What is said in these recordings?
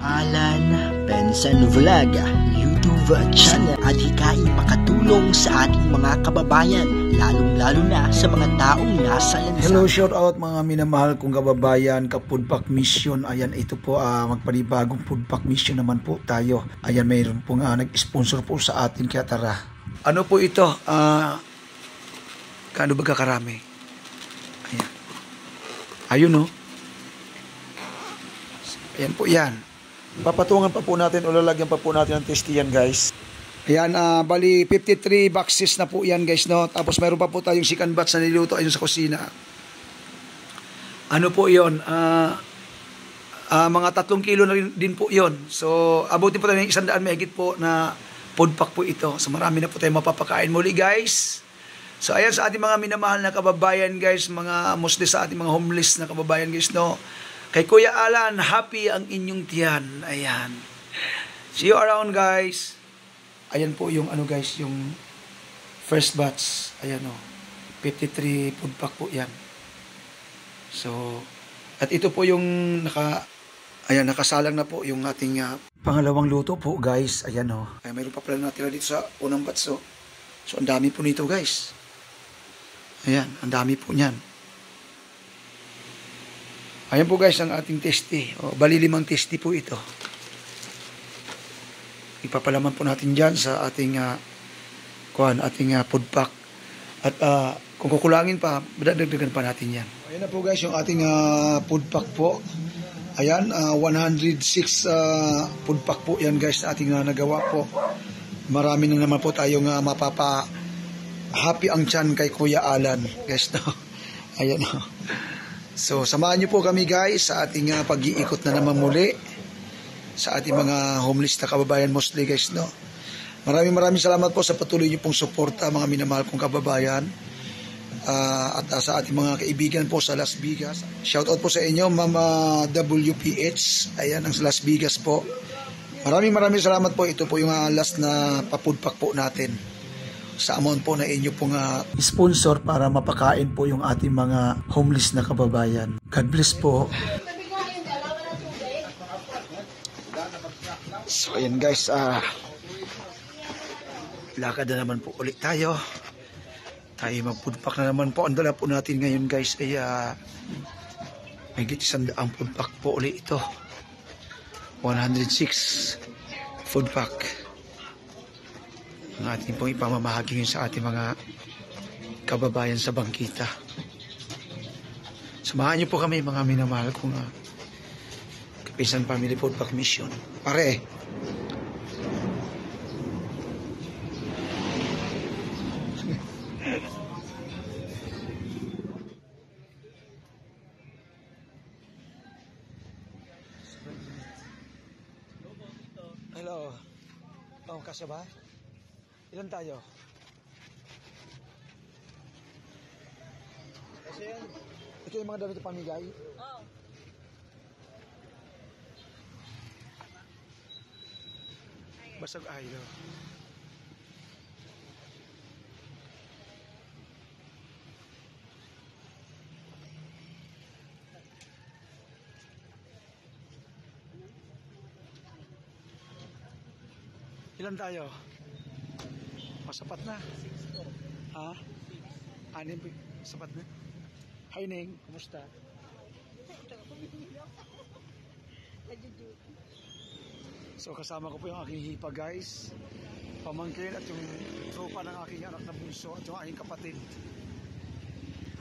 Alan Benson Vlog YouTube channel at hikaing makatulong sa ating mga kababayan, lalong-lalo na sa mga taong nasa lansangan. Hello, shout out mga minamahal kong kababayan, ka-Foodpack Mission. Ayan, ito po magpanibagong Foodpack Mission naman po tayo. Ayan, mayroon pong nag-sponsor po sa atin, kaya tara. Ano po ito? Kaano ba kakarami? Ayan. Ayun, no? Ayan po yan. Papatungan pa po natin o lalagyan pa po natin ng testi yan, guys. Ayan, bali 53 boxes na po yan, guys, no? Tapos mayroon pa po tayong second batch na niluto ayun sa kusina. Ano po yun? Mga 3 kilo na din po yun. So, abutin po tayo ng 100 mahigit po na food pack po ito. So, marami na po tayo mapapakain muli, guys. So, ayan sa ating mga minamahal na kababayan, guys, mga mostly sa ating mga homeless na kababayan, guys, no? Kay Kuya Alan, happy ang inyong tiyan. Ayan. See you around, guys. Ayan po yung guys, yung first batch. Ayan o. 53 food pack po yan. So, at ito po yung nakasalang na po yung ating pangalawang luto po, guys. Ayan o. Ay, mayroon pa pala natira dito sa unang batch. So, ang dami po nito, guys. Ayan, ang dami po niyan. Ayan po, guys, ang ating testi. Bali 5 testi po ito. Ipapalaman po natin dyan sa ating food pack. At kung kukulangin pa, dadagdagan pa natin yan. Ayan na po, guys, yung ating food pack po. Ayan, 106 food pack po yan, guys, na ating nagawa po. Marami na naman po tayong happy ang tiyan kay Kuya Alan, guys, no? Ayan, no? So, samahan niyo po kami, guys, sa ating pag-iikot na naman muli sa ating mga homeless na kababayan mostly, guys, no? Maraming salamat po sa patuloy niyo pong suporta, mga minamahal kong kababayan, at sa ating mga kaibigan po sa Las Vegas. Shoutout po sa inyo, Mama WPH. Ayan, ang Las Vegas po. Maraming salamat po. Ito po yung last na pa-foodpack po natin sa amount po na inyo pong sponsor para mapakain po yung ating mga homeless na kababayan. God bless po. So ayan, guys, lakad na naman po ulit tayo. Tayo mag-foodpack na naman po. Ang dala po natin ngayon, guys, ay may gitisan ang foodpack po ulit ito. 106 foodpack. Ang ating pong ipamamahagi yun sa ating mga kababayan sa bangkita. Samahan niyo po kami, mga minamahal kong Kapisan Family Foodpack Mission. Pare! Hello. Kasya ba? Ilan tayo? Kasi yan. Ito yung mga damit na pamigay? Oo. Basag ayo. Ilan tayo? Sapat na. Ha? 6. Sapat na. Hi, Ning. Kumusta? So, kasama ko po yung aking hipa, guys. Pamangkin at yung tropa ng aking anak na bunso at yung aking kapatid.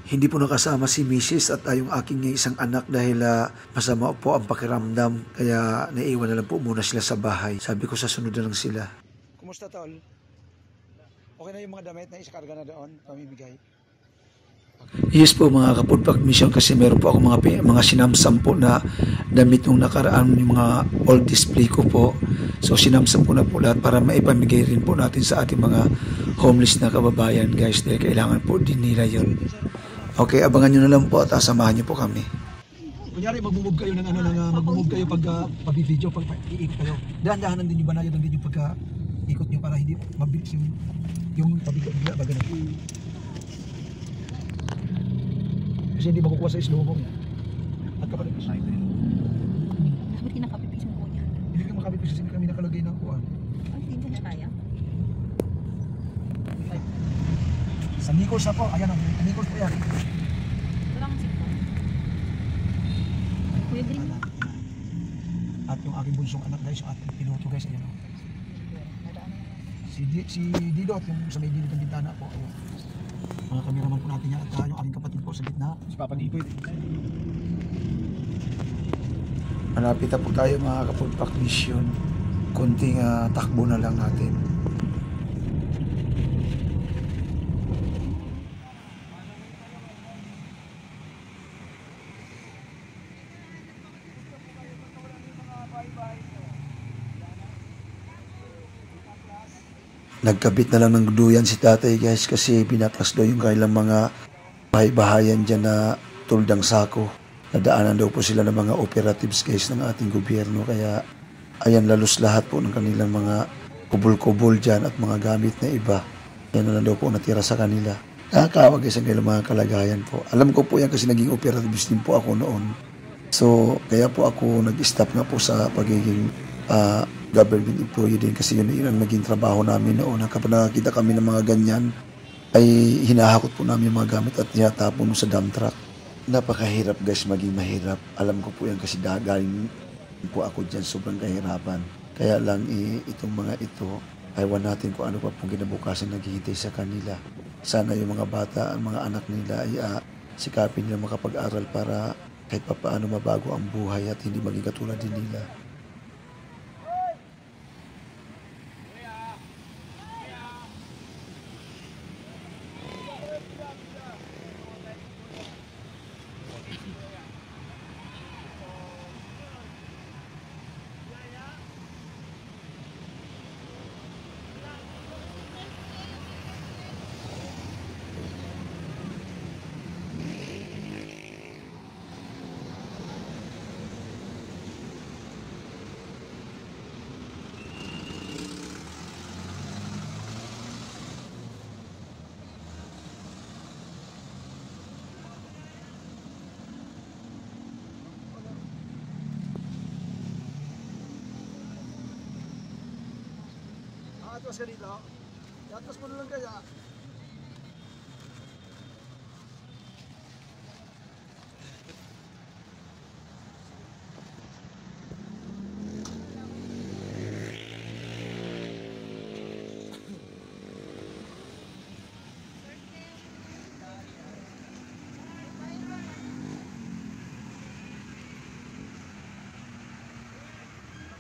Hindi po nakasama si Mrs. at yung aking isang anak dahil masama po ang pakiramdam. Kaya naiwan na lang po muna sila sa bahay. Sabi ko sa sunod na lang sila. Kumusta, tol? Okay na yung mga damit na isakarga na doon, pamimigay? Okay. Yes po, mga ka-Foodpack Mission, kasi meron po ako mga sinamsam po na damit nung nakaraan, yung mga old display ko po. So sinamsam po na po lahat para maipamigay rin po natin sa ating mga homeless na kababayan, guys, dahil kailangan po din nila yun. Okay, abangan nyo na lang po at samahan nyo po kami. Kunyari, mag-move kayo ng mag-move kayo pag-video, pag-iikot kayo. Dahan-dahanan din yung banayad, din yung pagka-ikot nyo para hindi mabilis yung pabigla ba ganun. Kasi hindi makukuha sa slow mo. At kapag nag-side rin. Ba't kinakapipis mo po niya? Sa Nikos na po. Ayan o. Nikos po yan. Walang siko. Kuya Green. At yung aking bunsong anak guys, yung ating piloto guys, ayan o. Si Didot, yung sa may gilid ng bintana po. Ayan. Mga kameraman po natin yan. At yung aking kapatid po sa gitna. Si Papa Didot. Malapit na po tayo mga kapulpak mission. Konting takbo na lang natin. Nagkabit na lang ng duyan si tatay guys kasi binaklas daw yung kailang mga bahay-bahayan dyan na tuldang sako. Nadaanan daw po sila ng mga operatives guys ng ating gobyerno kaya ayan lalos lahat po ng kanilang mga kubol-kubol dyan at mga gamit na iba. Yan na lang daw po natira sa kanila. Nakakawa guys ang kailang mga kalagayan po. Alam ko po yan kasi naging operatives din po ako noon. So kaya po ako nag-stop nga po sa pagiging government employee din kasi yun ang naging trabaho namin noon. Kapag nakakita kami ng mga ganyan, ay hinahakot po namin yung mga gamit at tinatapon mo sa dump truck. Napakahirap guys, maging mahirap. Alam ko po yan kasi galing po ako dyan, sobrang kahirapan. Kaya lang itong mga ito, aywan natin kung ano pa pong kinabukasan naghihintay sa kanila. Sana yung mga bata, ang mga anak nila ay sikapin nila makapag-aral para kahit pa paano mabago ang buhay at hindi maging katulad din nila. Atras ka dito. Atras mo na lang kaya.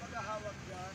Magkahawak dyan.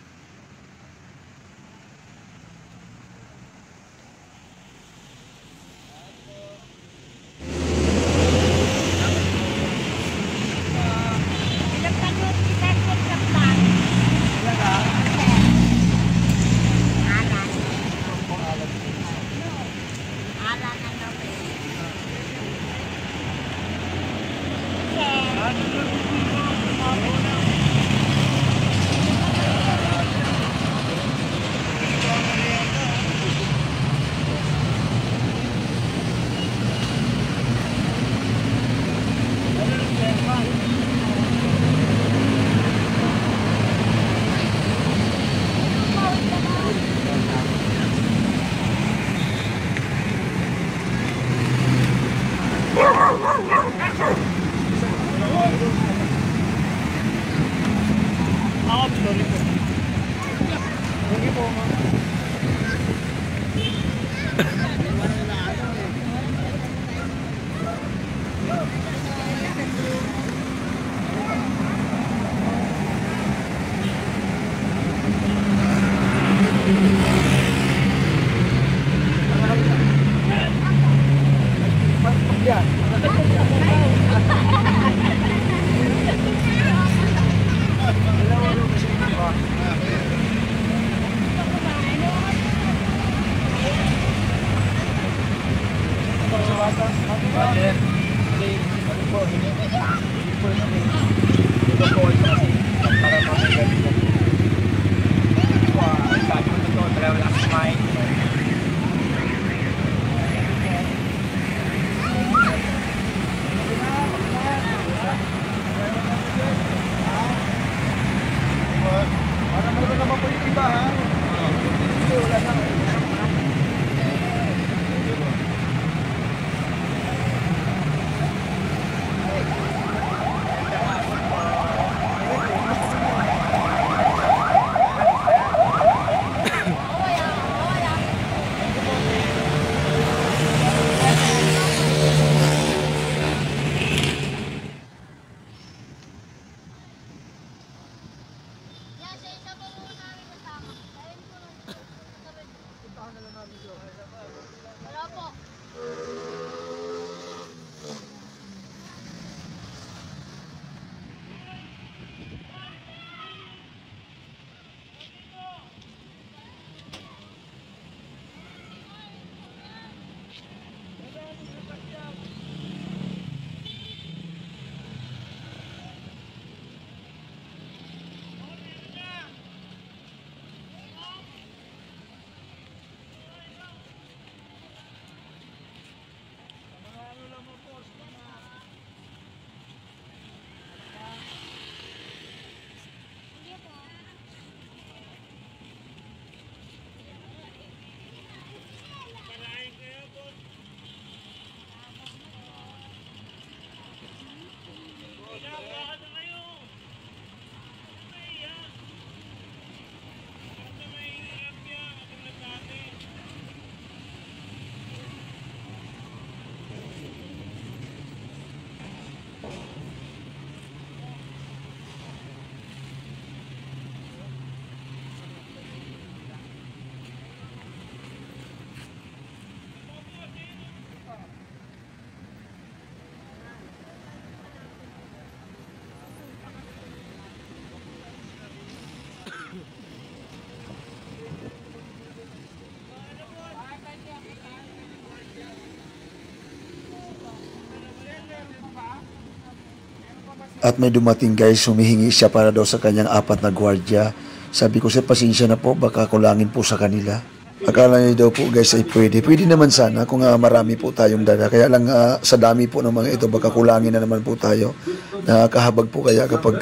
At may dumating guys, humihingi siya para daw sa kanyang 4 na gwardiya. Sabi ko, sir, pasensya na po, baka kulangin po sa kanila. Akala niyo daw po guys ay pwede. Pwede naman sana kung marami po tayong dala. Kaya lang sa dami po ng mga ito, baka kulangin na naman po tayo. Nakakahabag po kaya kapag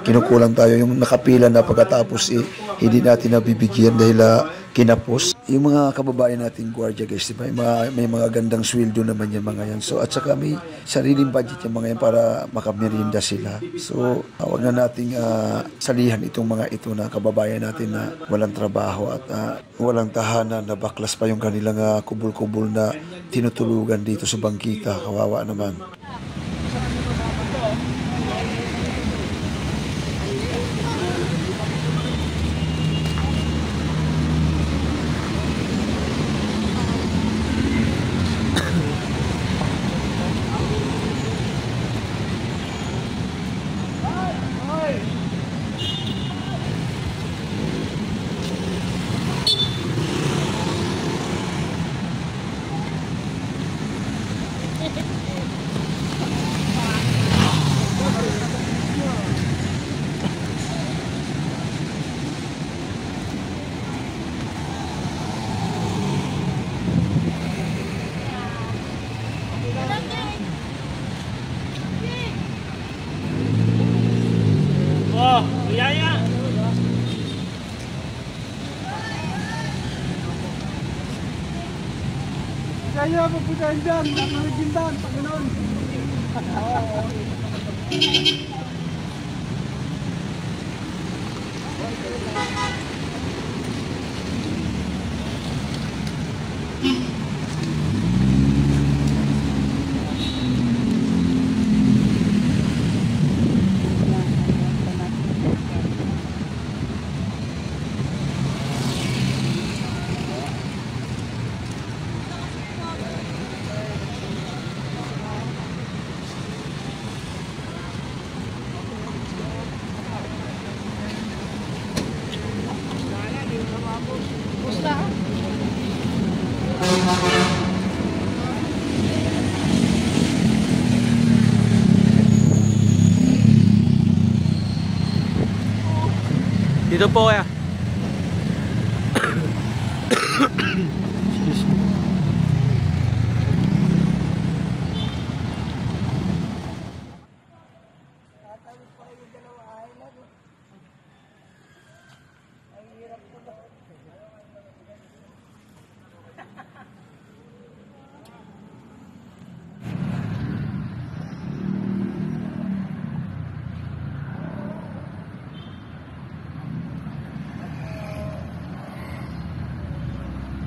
kinukulang tayo, yung nakapila na pagkatapos hindi natin nabibigyan dahil kinapos. Yung mga kababayan nating gwardiya guys, diba? May mga gandang sweldo naman yan mga yan. So at saka may sariling budget yung mga yan para makamerinda sila. So huwag na nating salihan itong mga ito na kababayan natin na walang trabaho at walang tahanan, na baklas pa yung kanilang kubul-kubul na tinutulugan dito sa bangkita. Kawawa naman. Kaya mapuntahan dyan, nakikintan, pag gano'n. Dito po kaya.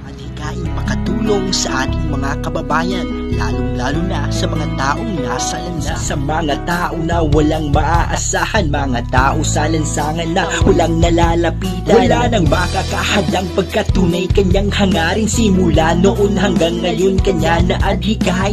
Adhikain makatulong sa ating mga kababayan, lalong-lalo na sa mga taong nasa lansangan. Sa mga tao na walang maaasahan, mga tao sa lansangan na walang nalalapitan. Wala nang makakahadang pagkatunay kanyang hangarin, simula noon hanggang ngayon kanya na adhikain.